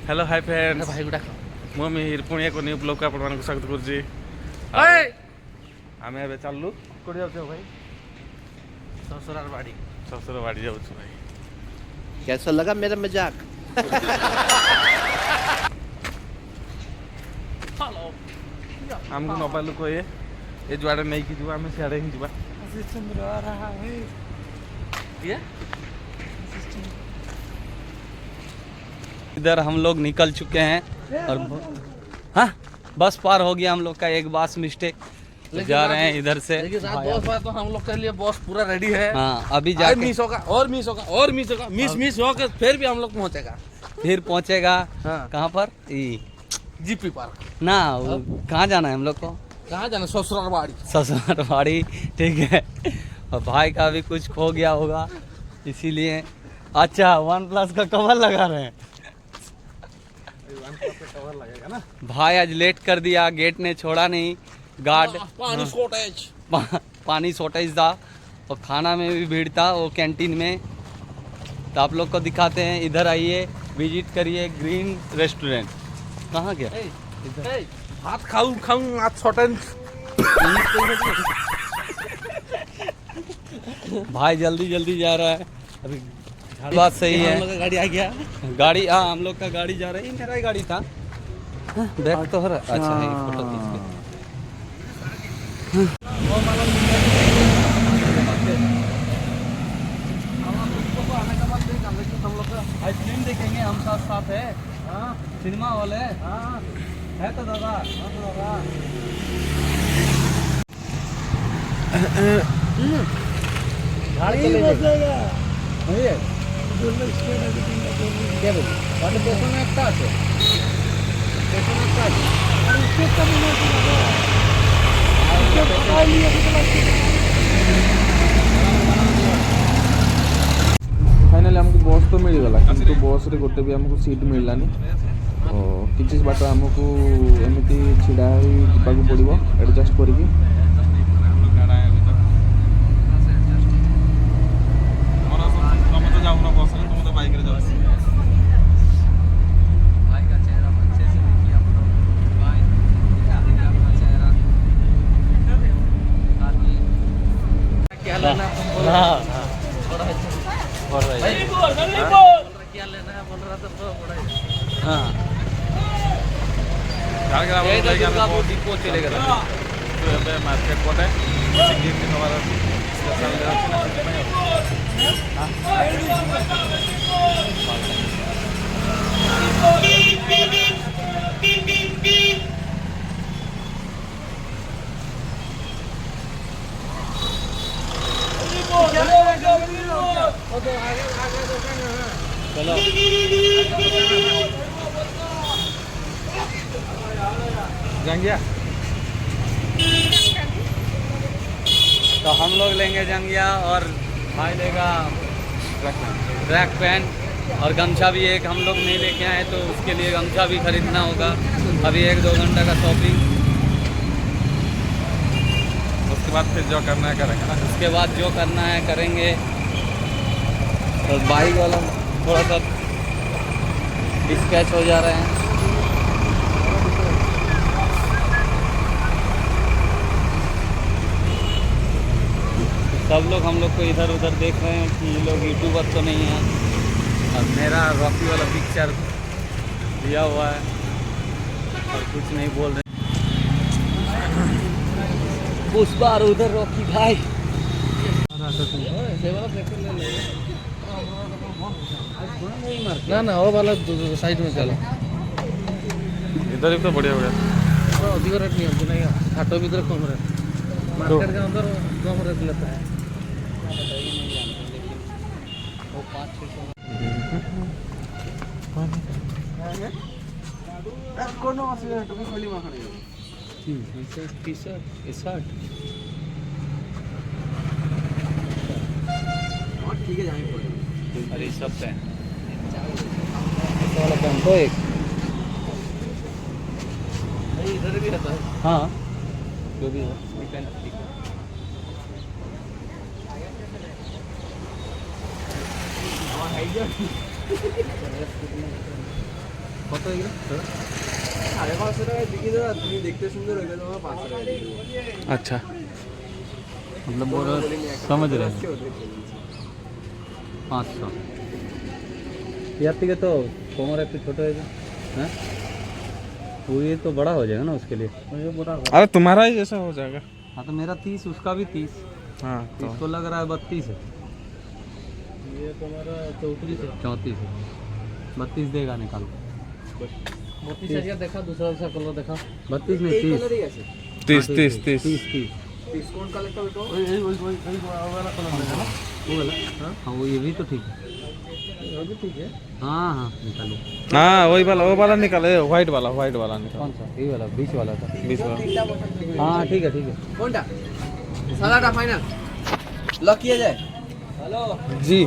Hello hi friends भाई गुडा ମୁଁ ମିହିର ପୁଣି ଏକ ନ୍ୟୁ ବ୍ଲଗ୍କୁ ଆପଣମାନଙ୍କୁ ସ୍ୱାଗତ କରୁଛି। ଆମେ ଏବେ ଚାଲୁ କୋଉଠି ଯାଉଛୁ ଭାଇ? ससुराल बाड़ी ଶ୍ୱଶୁର ବାଡ଼ି ଯାଉଛୁ ଭାଇ। कैसा लगा मेरा मजाक? हेलो ଆମକୁ ନବା ଲୋକ ଏ ଯୁଆଡ଼େ ନେଇକି ଯିବା ଆମେ ସିଆଡ଼େ ହିଁ ଯିବା। चंद्र आ रहा है ये इधर हम लोग निकल चुके हैं और हाँ बस पार हो गया हम लोग का एक बास मिस्टेक। जा रहे हैं इधर से। लेकिन रात 10 बजे तो हम लोग के लिए बॉस पूरा रेडी है। हाँ अभी जाके मिस होगा और मिस होगा और मिस होगा मिस होकर फिर भी हम लोग पहुंचेगा। फिर पहुंचेगा हाँ। कहाँ पर जीपी पार्क ना वो कहाँ जाना है हम लोग को? कहाँ जाना? ससुराल बाड़ी। ससुरालवाड़ी ठीक है। और भाई का भी कुछ खो गया होगा इसीलिए। अच्छा OnePlus का कवर लगा रहे हैं। भाई आज लेट कर दिया, गेट ने छोड़ा नहीं गार्ड। पानी शॉर्टेज पानी शॉर्टेज था और खाना में भी भीड़ था वो कैंटीन में। तो आप लोग को दिखाते हैं, इधर आइए विजिट करिए ग्रीन रेस्टोरेंट। कहाँ गया? हाथ खाऊं हाथ शॉर्टेज। भाई जल्दी जल्दी जा रहा है अभी। बात सही है। हम लोग का गाड़ी आ गया। गाड़ी हाँ हम लोग का गाड़ी जा रही है। मेरा ही गाड़ी था। बैग तो हो रहा है। अच्छा है फोटो खींच के। आज फिल्म देखेंगे हम साथ साथ है। हाँ सिनेमा वाले हाँ है तो दादा। गाड़ी चलेगा क्या बोली वाले पेशों में একটা আছে पेशों में একটা আছে और उसके कम नहीं फाइनाली हमको बस तो मिलगला किंतु बस रे गोटे भी हमको सीट मिललानी। तो किछि बाट हमको एमती छिड़ा जावाक पड़ो एडजस्ट करिकी। क्या लेना है? हाँ क्या लेना है बोल रहा था तो बड़ा हाँ डिपो चलेगा ଏବେ ମାର୍କେଟ ପଟେ ଗିଫ୍ଟ ନେବାର ଅଛି ସ୍ପେଶାଲ ଅଛି ନା चलो जंगिया। तो हम लोग लेंगे जंगिया और भाई लेगा ट्रैक पैंट और गमछा भी एक हम लोग नहीं लेके आए तो उसके लिए गमछा भी खरीदना होगा। अभी 1-2 घंटा का शॉपिंग। उसके बाद फिर जो करना है करेंगे ना। उसके बाद जो करना है करेंगे। तो बाइक वाला थोड़ा सा डिस्कैच हो जा रहे हैं। सब लोग हम लोग को इधर उधर देख रहे हैं कि ये लोग यूट्यूबर तो नहीं है। और मेरा रॉकी वाला पिक्चर दिया हुआ है और कुछ नहीं बोल रहे। उस बार उधर रॉकी भाई ना ना वो वाला साइड में चलो। इधर भी तो बढ़िया बढ़िया अधिक रेट नहीं होती नहीं हाटो भीतर कम रेट मार्केट के अंदर कम रेट लेता है। टी शर्ट ठीक है जाएंगे पड़ेगा। अरे सब पैंट वाला पैंट तो एक इधर भी रहता है। हाँ जो भी है पैंट ठीक है। কত এগুলো 550 টাকায় বিক্রি দেওয়া, তুমি দেখতে সুন্দর হয়ে গেলে আমার 500 টাকা দিয়ে দেবো। अच्छा मतलब वो समझ रहे हैं আজকে ওদের কিনেছি। 500 यार ठीक है तो कोमर एक छोटा है हैं वो ये तो बड़ा हो जाएगा ना उसके लिए ये बड़ा होगा अरे तुम्हारा ही जैसा हो जाएगा। हाँ तो मेरा 30 उसका भी 30 हाँ तो इसको लग रहा है 32 है ये तुम्हारा 34 है 34 है 32 देगा निकालो 32 है देखा दूसरा सा कलर देखा 32 में এই 30 কালারই আছে। 30 30 30 30 ডিসকাউন্ট কালারটা ওইটা वो वाला हाँ वो ये भी तो ठीक है वो भी ठीक है हाँ हाँ निकालो हाँ वही वाला वो वाला निकाले व्हाइट वाला निकाल कौन सा ये वाला बीच वाला था 20 वाला हाँ ठीक है কোনটা? সাদাটা ফাইনাল লক কিয়া যায়। जी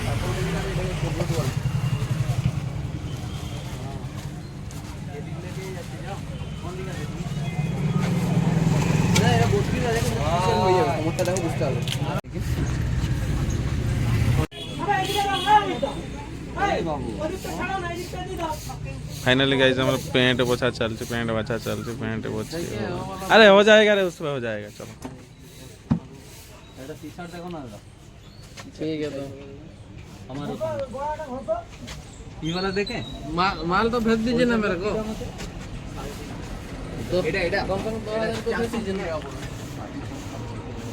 না এটা 32 আছে কিন্তু পিক্সেল হয়ে যাবে, কোমরটা দেখো বুঝতে হবে। फाइनली गाइस हमारा पेंट पोछा चलছে पेंट बचा चलছে पेंट पोछे अरे हो जाएगा रे उसमें हो जाएगा चलो এটা टी शर्ट देखो ना दादा ঠিক আছে हमारे ये वाला देखें माल तो भेज दीजिए ना मेरे को। तो এটা কম কম 2000 को भेज दीजिए ना।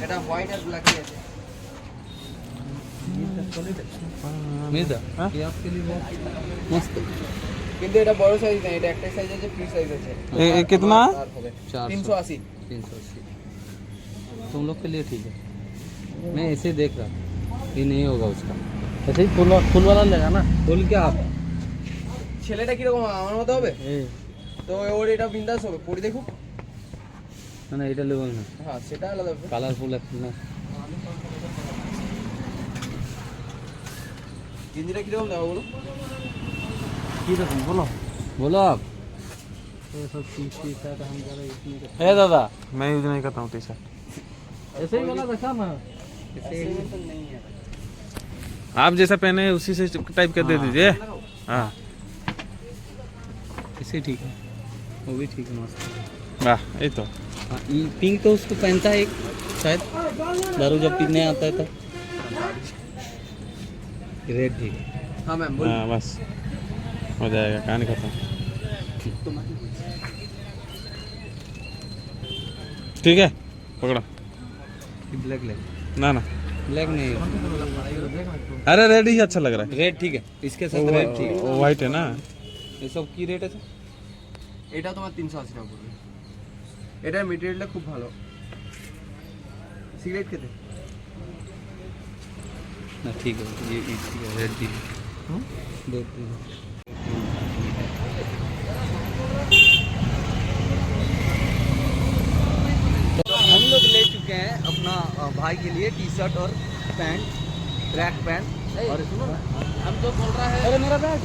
এটা হোয়াইট আর ব্ল্যাক আছে। मिर्जा हाँ? ये आपके लिए बहुत मस्त কিন্তু এটা বড় সাইজ না, এটা একটা সাইজ আছে, ফ্রি সাইজ আছে। ये कितना আর হবে 400 380। 380 तुम लोग के लिए ठीक है मैं ऐसे ही देख रहा था ये नहीं होगा उसका ऐसे ही फुल वाला लेगा ना फुल क्या आप ছেলেটা কি রকম আমার মতো হবে? ए তো ওর এটা বিন্দাস হবে, পরে দেখো। না না এটা লেবো না হ্যাঁ সেটা আলাদা হবে। কালারফুল আছে না গেঞ্জিটা কি রকম দেবো বলো? की रकम बोलो आप तो सब चीज की साथ हम जरा इसमें है दादा मैं यूज नहीं करता हूँ टी शर्ट ऐसे ही वाला देखा ना ऐसे ही তো নেই है। आप जैसा पहने हैं उसी से टाइप कर दे दीजिए हाँ ऐसे ठीक है वो भी ठीक है मस्त वाह ये तो हाँ ये पिंक तो उसको पहनता है एक शायद दारू जब पीने आता है तब रेड ठीक है हाँ मैम बोलो। हाँ बस हो जाएगा कहानी खत्म ठीक है पकड़ो ब्लैक लेग ना ना ब्लैक नहीं अरे रेड ही अच्छा लग रहा रेड ठीक है इसके है साथ रेड ठीक है वो व्हाइट है ना ये सब की रेट है এটা তোমার 380 টাকা পড়বে। এটার মেটেরিয়ালটা খুব ভালো। সিগারেট খেতে ना ठीक है ये ठीक है रेड ठीक है देख हम लोग ले चुके हैं अपना भाई के लिए टी शर्ट और पैंट ट्रैक पैंट और हम तो बोल रहा है। अरे मेरा बैग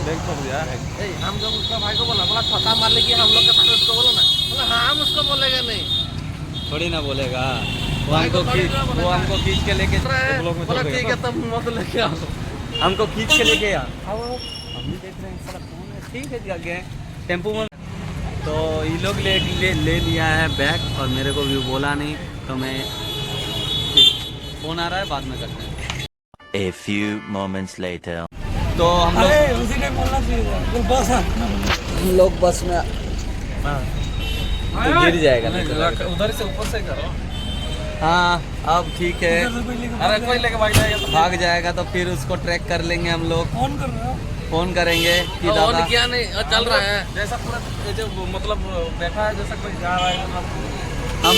देख तो दिया हम जब उसका भाई को बोला छता मार लेगी हम लोग के साथ उसको बोलो ना, बोला हाँ हम उसको बोलेंगे नहीं। थोड़ी ना बोलेगा वो भाई को हमको थोड़ी खींच ना बोलेगा। वो हमको खींच के लेके बोला बोला ठीक है तब मत लेके आओ। हमको खींच के लेके आ हम भी देख रहे हैं साला कौन है ठीक है गए टेम्पो में तो ये लोग ले लिया है बैग और मेरे को भी बोला नहीं तो मैं फोन आ रहा है बाद में करते हैं A few moments later. तो हम लोग बस में तो गिर जाएगा नहीं तो उधर से ऊपर से करो हाँ अब ठीक है अरे कोई लेके भाग जाएगा तो भाग जाएगा तो फिर उसको ट्रैक कर लेंगे हम लोग फोन करेंगे कि दादा क्या नहीं चल रहा है। जैसा पूरा ये जो मतलब बैठा है जैसा कोई जा रहा है मतलब हम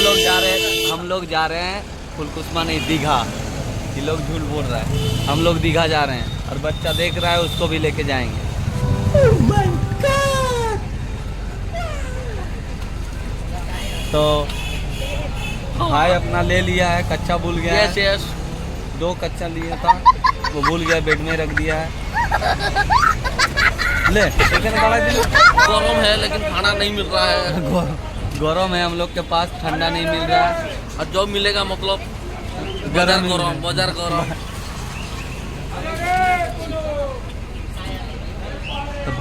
लोग जा रहे हैं फुलकुस्मा नहीं दीघा ये लोग झूठ बोल रहा है हम लोग दीघा जा रहे हैं और बच्चा देख रहा है उसको भी लेके जाएंगे तो भाई अपना ले लिया है कच्चा भूल गया है यस 2 कच्चा लिया था वो भूल गया बेड में रख दिया है ले गरम है लेकिन खाना नहीं मिल रहा है गरम है हम लोग के पास ठंडा नहीं मिल रहा है और जो मिलेगा मतलब बाजार गरम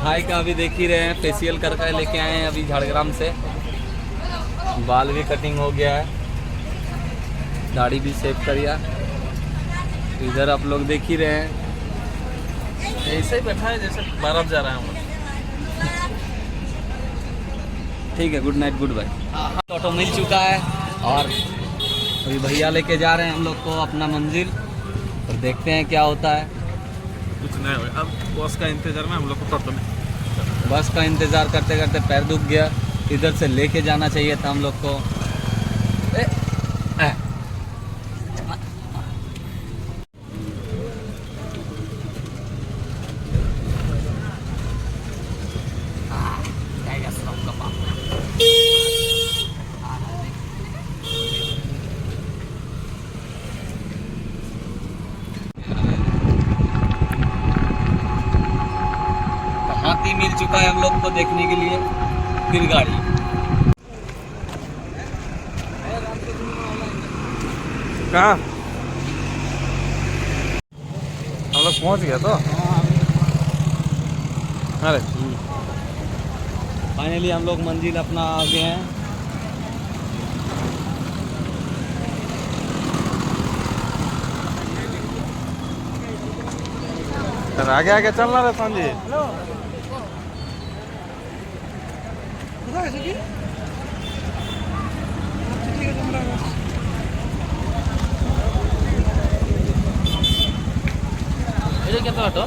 भाई का अभी देख ही रहे हैं, फेशियल करके लेके आए हैं अभी झाड़ग्राम से। बाल भी कटिंग हो गया है, दाढ़ी भी सेव कर दिया। इधर आप लोग देख ही रहे हैं, ऐसे ही बैठा है जैसे बारात जा रहा है हम लोग। ठीक है, good night, good bye. Auto मिल चुका है और अभी भैया लेके जा रहे हैं हम लोग को अपना मंजिल, और देखते हैं क्या होता है। कुछ नहीं हुआ, अब बॉस का इंतजार में हम लोग को टोटो में। बस का इंतज़ार करते करते पैर दुख गया, इधर से लेके जाना चाहिए था हम लोग को। हाथी मिल चुका है हम लोग को देखने के लिए, फिर गाड़ी। कहाँ हम लोग पहुँच गया तो। अरे फाइनली हम लोग मंजिल अपना आ गए हैं। आगे आगे चलना रे संजीव। इधर कितना ऑटो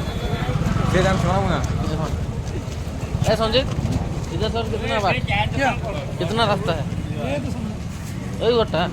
दे जान सुनाऊँ ना। है संजीत, इधर सर कितना बार कितना रास्ता है? वही गोटा